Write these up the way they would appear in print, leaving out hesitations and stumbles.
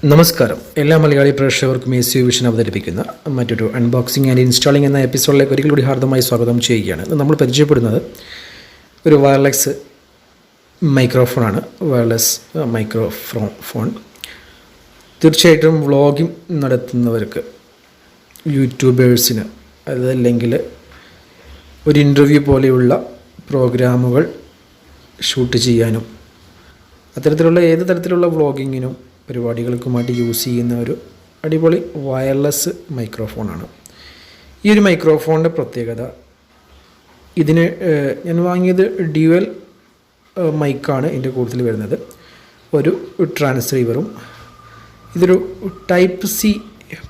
നമസ്കാരം. എല്ലാ മലയാളി പ്രേക്ഷകർക്കും ACU വിഷൻ അവതരിപ്പിക്കുന്ന മറ്റൊരു അൺബോക്സിംഗ് ആൻഡ് ഇൻസ്റ്റാളിംഗ് എന്ന എപ്പിസോഡിലേക്ക് ഒരിക്കൽ കൂടി ഹാർദമായി സ്വാഗതം ചെയ്യുകയാണ്. നമ്മൾ പരിചയപ്പെടുന്നത് ഒരു വയർലെസ് മൈക്രോഫോണാണ്. വയർലെസ് മൈക്രോഫോൺ തീർച്ചയായിട്ടും വ്ളോഗിംഗ് നടത്തുന്നവർക്ക്, യൂട്യൂബേഴ്സിന്, അതല്ലെങ്കിൽ ഒരു ഇൻ്റർവ്യൂ പോലെയുള്ള പ്രോഗ്രാമുകൾ ഷൂട്ട് ചെയ്യാനും അത്തരത്തിലുള്ള ഏത് തരത്തിലുള്ള വ്ളോഗിങ്ങിനും പരിപാടികൾക്കുമായിട്ട് യൂസ് ചെയ്യുന്ന ഒരു അടിപൊളി വയർലെസ് മൈക്രോഫോണാണ്. ഈ ഒരു മൈക്രോഫോണിൻ്റെ പ്രത്യേകത, ഇതിന് ഞാൻ വാങ്ങിയത് ഡ്യുവൽ മൈക്കാണ് ഇതിൻ്റെ കൂടുതൽ വരുന്നത്. ഒരു ട്രാൻസ്സീവറും, ഇതൊരു ടൈപ്പ് സി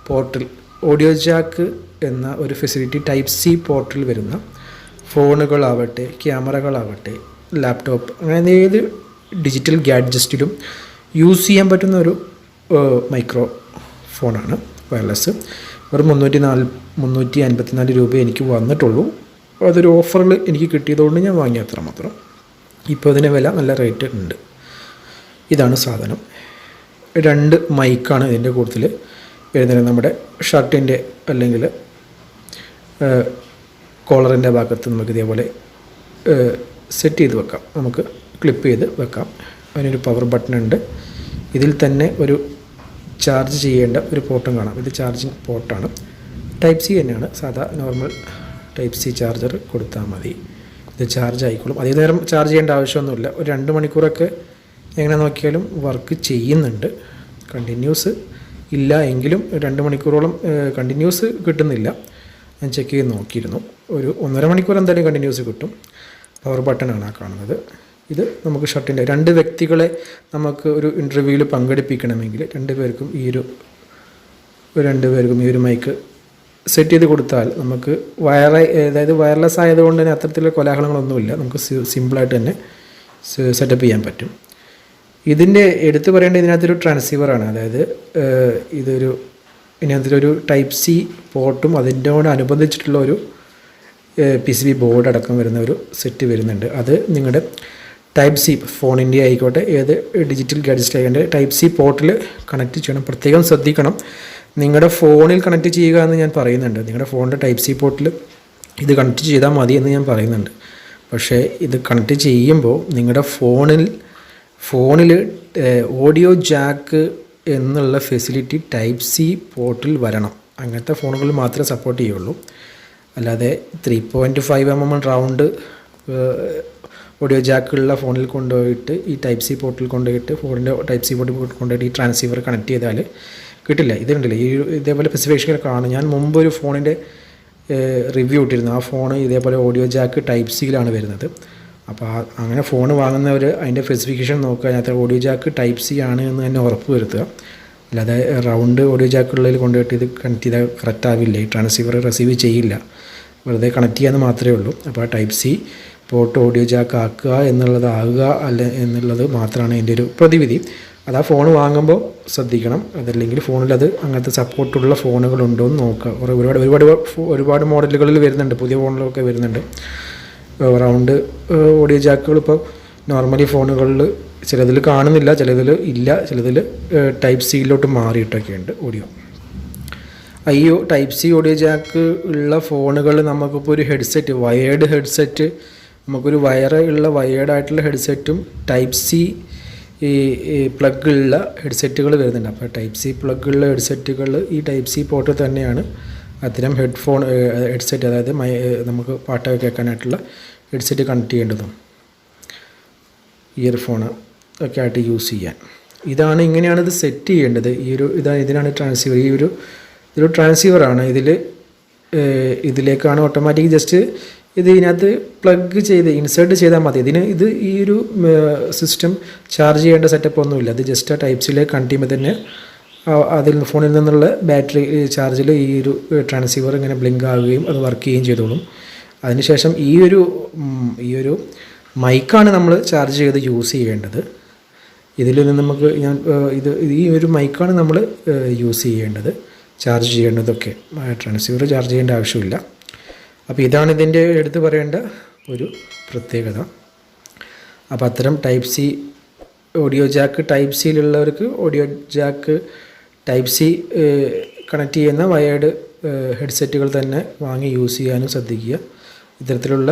പോർട്ടിൽ, ഓഡിയോ ജാക്ക് എന്ന ഒരു ഫെസിലിറ്റി ടൈപ്പ് സി പോർട്ടിൽ വരുന്ന ഫോണുകളാവട്ടെ, ക്യാമറകളാവട്ടെ, ലാപ്ടോപ്പ്, അങ്ങനെ ഏത് ഡിജിറ്റൽ ഗാഡ്ജറ്റിലും യൂസ് ചെയ്യാൻ പറ്റുന്ന ഒരു മൈക്രോ ഫോണാണ് വയർലെസ്. വെറും 354 രൂപ എനിക്ക് വന്നിട്ടുള്ളൂ. അതൊരു ഓഫറിൽ എനിക്ക് കിട്ടിയതുകൊണ്ട് ഞാൻ വാങ്ങിയ അത്രമാത്രം. ഇപ്പോൾ അതിന് വില നല്ല റേറ്റ് ഉണ്ട്. ഇതാണ് സാധനം. 2 മൈക്കാണ് ഇതിൻ്റെ കൂടുതൽ വരുന്നത്. നമ്മുടെ ഷർട്ടിൻ്റെ അല്ലെങ്കിൽ കോളറിൻ്റെ ഭാഗത്ത് നമുക്ക് ഇതേപോലെ സെറ്റ് ചെയ്ത് വെക്കാം, നമുക്ക് ക്ലിപ്പ് ചെയ്ത് വെക്കാം. അതിനൊരു പവർ ബട്ടൺ ഉണ്ട്. ഇതിൽ തന്നെ ഒരു ചാർജ് ചെയ്യേണ്ട ഒരു പോർട്ടും കാണാം. ഇത് ചാർജിങ് പോർട്ടാണ്. ടൈപ്പ് സി തന്നെയാണ്, സാധാ നോർമൽ ടൈപ്പ് സി ചാർജർ കൊടുത്താൽ മതി, ഇത് ചാർജ് ആയിക്കോളും. അതേ നേരം ചാർജ് ചെയ്യേണ്ട ആവശ്യമൊന്നുമില്ല. ഒരു 2 മണിക്കൂറൊക്കെ എങ്ങനെ നോക്കിയാലും വർക്ക് ചെയ്യുന്നുണ്ട്. കണ്ടിന്യൂസ് ഇല്ല എങ്കിലും 2 മണിക്കൂറോളം കണ്ടിന്യൂസ് കിട്ടുന്നില്ല. ഞാൻ ചെക്ക് ചെയ്ത് നോക്കിയിരുന്നു. ഒരു 1.5 മണിക്കൂർ എന്തായാലും കണ്ടിന്യൂസ് കിട്ടും. പവർ ബട്ടണാണ് ആ കാണുന്നത്. ഇത് നമുക്ക് ഷർട്ടിൻ്റെ 2 വ്യക്തികളെ നമുക്ക് ഒരു ഇൻ്റർവ്യൂവിൽ പങ്കെടുപ്പിക്കണമെങ്കിൽ 2 പേർക്കും ഈ ഒരു മൈക്ക് സെറ്റ് ചെയ്ത് കൊടുത്താൽ നമുക്ക് അതായത് വയർലെസ് ആയതുകൊണ്ട് തന്നെ അത്തരത്തിലുള്ള കോലാഹലങ്ങളൊന്നുമില്ല. നമുക്ക് സിമ്പിളായിട്ട് തന്നെ സെറ്റപ്പ് ചെയ്യാൻ പറ്റും. ഇതിൻ്റെ എടുത്തു പറയേണ്ടത്, ഇതിനകത്തൊരു ട്രാൻസ്സീവറാണ്. അതായത് ഇതിനകത്തൊരു ടൈപ്പ് സി പോർട്ടും അതിൻ്റെയോട് അനുബന്ധിച്ചിട്ടുള്ള ഒരു PCB ബോർഡ് അടക്കം വരുന്ന ഒരു സെറ്റ് വരുന്നുണ്ട്. അത് നിങ്ങളുടെ ടൈപ്പ് സി ഫോണിൻ്റെ ആയിക്കോട്ടെ, ഏത് ഡിജിറ്റൽ ഗാഡ്ജറ്റ് ആയിക്കോട്ടെ, ടൈപ്പ് സി പോർട്ടിൽ കണക്ട് ചെയ്യണം. പ്രത്യേകം ശ്രദ്ധിക്കണം. നിങ്ങളുടെ ഫോണിൽ കണക്ട് ചെയ്യുക എന്ന് ഞാൻ പറയുന്നുണ്ട്. നിങ്ങളുടെ ഫോണിൻ്റെ ടൈപ്പ് സി പോർട്ടിൽ ഇത് കണക്ട് ചെയ്താൽ മതി എന്ന് ഞാൻ പറയുന്നുണ്ട്. പക്ഷേ ഇത് കണക്ട് ചെയ്യുമ്പോൾ നിങ്ങളുടെ ഫോണിൽ ഓഡിയോ ജാക്ക് എന്നുള്ള ഫെസിലിറ്റി ടൈപ്പ് സി പോർട്ടിൽ വരണം. അങ്ങനത്തെ ഫോണുകൾ മാത്രമേ സപ്പോർട്ട് ചെയ്യുള്ളൂ. അല്ലാതെ 3.5 mm റൗണ്ട് ഓഡിയോ ജാക്കുള്ള ഫോണിൽ കൊണ്ടുപോയിട്ട് ഈ ടൈപ്പ് സി പോർട്ടിൽ കൊണ്ടുപോയിട്ട് ഫോണിൻ്റെ ടൈപ്പ് സി പോർട്ടിൽ കൊണ്ടുപോയിട്ട് ഈ ട്രാൻസ്സീവർ കണക്ട് ചെയ്താൽ കിട്ടില്ല. ഇതുണ്ടല്ലോ, ഇതേപോലെ സ്പെസിഫിക്കേഷനൊക്കെ കാണും. ഞാൻ മുമ്പ് ഒരു ഫോണിൻ്റെ റിവ്യൂ ഇട്ടിരുന്നു. ആ ഫോൺ ഇതേപോലെ ഓഡിയോ ജാക്ക് ടൈപ്പ് സിയിലാണ് വരുന്നത്. അപ്പോൾ അങ്ങനെ ഫോൺ വാങ്ങുന്നവർ അതിൻ്റെ സ്പെസിഫിക്കേഷൻ നോക്കുക. അതിനകത്ത് ഓഡിയോ ജാക്ക് ടൈപ്പ് സി ആണ് എന്ന് തന്നെ ഉറപ്പ് വരുത്തുക. അല്ലാതെ റൗണ്ട് ഓഡിയോ ജാക്കുള്ളതിൽ കൊണ്ടുപോയിട്ട് ഇത് കണക്ട് ചെയ്താൽ കറക്റ്റ് ആവില്ല. ഈ ട്രാൻസ്സീവർ റിസീവ് ചെയ്യില്ല. വെറുതെ കണക്ട് ചെയ്യാമെന്ന് മാത്രമേ ഉള്ളൂ. അപ്പോൾ ആ type C port audio Jack ആക്കുക എന്നുള്ളത് മാത്രമാണ് എൻ്റെ ഒരു പ്രതിവിധി. അത് ആ ഫോൺ വാങ്ങുമ്പോൾ ശ്രദ്ധിക്കണം. അതല്ലെങ്കിൽ ഫോണിലത് അങ്ങനത്തെ സപ്പോർട്ടുള്ള ഫോണുകളുണ്ടോ എന്ന് നോക്കുക. ഒരുപാട് മോഡലുകളിൽ വരുന്നുണ്ട്, പുതിയ ഫോണിലൊക്കെ വരുന്നുണ്ട് റൗണ്ട് ഓഡിയോ ജാക്കുകൾ. ഇപ്പോൾ നോർമലി ഫോണുകളിൽ ചിലതിൽ കാണുന്നില്ല, ചിലതിൽ ഇല്ല, ചിലതിൽ ടൈപ്പ് സിയിലോട്ട് മാറിയിട്ടൊക്കെയുണ്ട് ഓഡിയോ. ഈ ടൈപ്പ് സി ഓഡിയോ ജാക്ക് ഉള്ള ഫോണുകൾ നമുക്കിപ്പോൾ ഒരു ഹെഡ്സെറ്റ്, വയേർഡ് ഹെഡ്സെറ്റ്, നമുക്കൊരു വയേർഡായിട്ടുള്ള ഹെഡ്സെറ്റും ടൈപ്പ് സി പ്ലഗുള്ള ഹെഡ്സെറ്റുകൾ വരുന്നുണ്ട്. അപ്പോൾ ടൈപ്പ് സി പ്ലഗുള്ള ഹെഡ്സെറ്റുകൾ ഈ ടൈപ്പ് സി പോർട്ടിൽ തന്നെയാണ് അത്തരം ഹെഡ്സെറ്റ്, അതായത് നമുക്ക് പാട്ടൊക്കെ കേൾക്കാനായിട്ടുള്ള ഹെഡ്സെറ്റ് കണക്ട് ചെയ്യേണ്ടതും ഇയർഫോൺ ഒക്കെ ആയിട്ട് യൂസ് ചെയ്യാൻ. ഇങ്ങനെയാണ് ഇത് സെറ്റ് ചെയ്യേണ്ടത്. ഇതിനാണ് ട്രാൻസ്സീവർ. ഇതൊരു ട്രാൻസ്സീവറാണ്. ഇതിലേക്കാണ് ഓട്ടോമാറ്റിക് ജസ്റ്റ് ഇതിനകത്ത് പ്ലഗ് ചെയ്ത് ഇൻസേർട്ട് ചെയ്താൽ മതി. ഈ ഒരു സിസ്റ്റം ചാർജ് ചെയ്യേണ്ട സെറ്റപ്പ് ഒന്നുമില്ല. അത് ജസ്റ്റ് ആ ടൈപ്പ് സിയിലേക്ക് കണക്ട് ചെയ്യുമ്പോൾ തന്നെ ഫോണിൽ നിന്നുള്ള ബാറ്ററി ചാർജിൽ ഈ ഒരു ട്രാൻസ്സീവർ ഇങ്ങനെ ബ്ലിങ്ക് ആവുകയും അത് വർക്ക് ചെയ്യുകയും ചെയ്തോളും. അതിനുശേഷം ഈ ഒരു മൈക്കാണ് നമ്മൾ ചാർജ് ചെയ്ത് യൂസ് ചെയ്യേണ്ടത്. ഇതിൽ നിന്ന് നമുക്ക് ഈ ഒരു മൈക്കാണ് നമ്മൾ യൂസ് ചെയ്യേണ്ടത്, ചാർജ് ചെയ്യേണ്ടതൊക്കെ. ട്രാൻസ്സീവർ ചാർജ് ചെയ്യേണ്ട ആവശ്യമില്ല. അപ്പോൾ ഇതാണ് ഇതിൻ്റെ എടുത്ത് പറയേണ്ട ഒരു പ്രത്യേകത. അപ്പോൾ അത്തരം type C audio jack type സിയിലുള്ളവർക്ക് audio jack type C connect ചെയ്യുന്ന വയേർഡ് ഹെഡ്സെറ്റുകൾ തന്നെ വാങ്ങി യൂസ് ചെയ്യാനും ശ്രദ്ധിക്കുക. ഇത്തരത്തിലുള്ള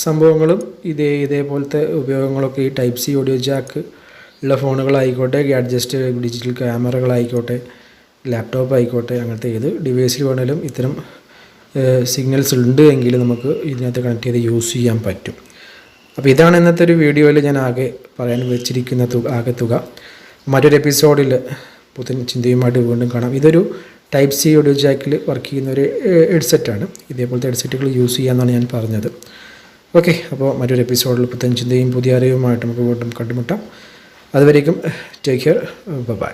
സംഭവങ്ങളും ഇതേപോലത്തെ ഉപയോഗങ്ങളൊക്കെ ഈ ടൈപ്പ് സി ഓഡിയോ ജാക്ക് ഉള്ള ഫോണുകളായിക്കോട്ടെ, ഗാഡ്ജസ്റ്റ് ഡിജിറ്റൽ ക്യാമറകളായിക്കോട്ടെ, ലാപ്ടോപ്പ് ആയിക്കോട്ടെ, അങ്ങനത്തെ ഏത് ഡിവൈസിൽ വേണമെങ്കിലും ഇത്തരം സിഗ്നൽസ് ഉണ്ട് എങ്കിൽ നമുക്ക് ഇതിനകത്ത് കണക്ട് ചെയ്ത് യൂസ് ചെയ്യാൻ പറ്റും. അപ്പോൾ ഇതാണ് ഇന്നത്തെ ഒരു വീഡിയോയിൽ ഞാൻ ആകെ പറയാൻ വെച്ചിരിക്കുന്ന തുക. മറ്റൊരു എപ്പിസോഡിൽ പുത്തൻ ചിന്തയുമായിട്ട് വീണ്ടും കാണാം. ഇതൊരു ടൈപ്പ് സി ഓഡിയോ ജാക്കിൽ വർക്ക് ചെയ്യുന്ന ഒരു ഹെഡ്സെറ്റാണ്. ഇതേപോലത്തെ ഹെഡ്സെറ്റുകൾ യൂസ് ചെയ്യാമെന്നാണ് ഞാൻ പറഞ്ഞത്. ഓക്കെ, അപ്പോൾ മറ്റൊരു എപ്പിസോഡിൽ പുത്തൻ ചിന്തയും പുതിയ അറിവുമായിട്ട് നമുക്ക് വീണ്ടും കണ്ടുമുട്ടാം. അതുവരേക്കും ടേക്ക് കെയർ, ബൈ.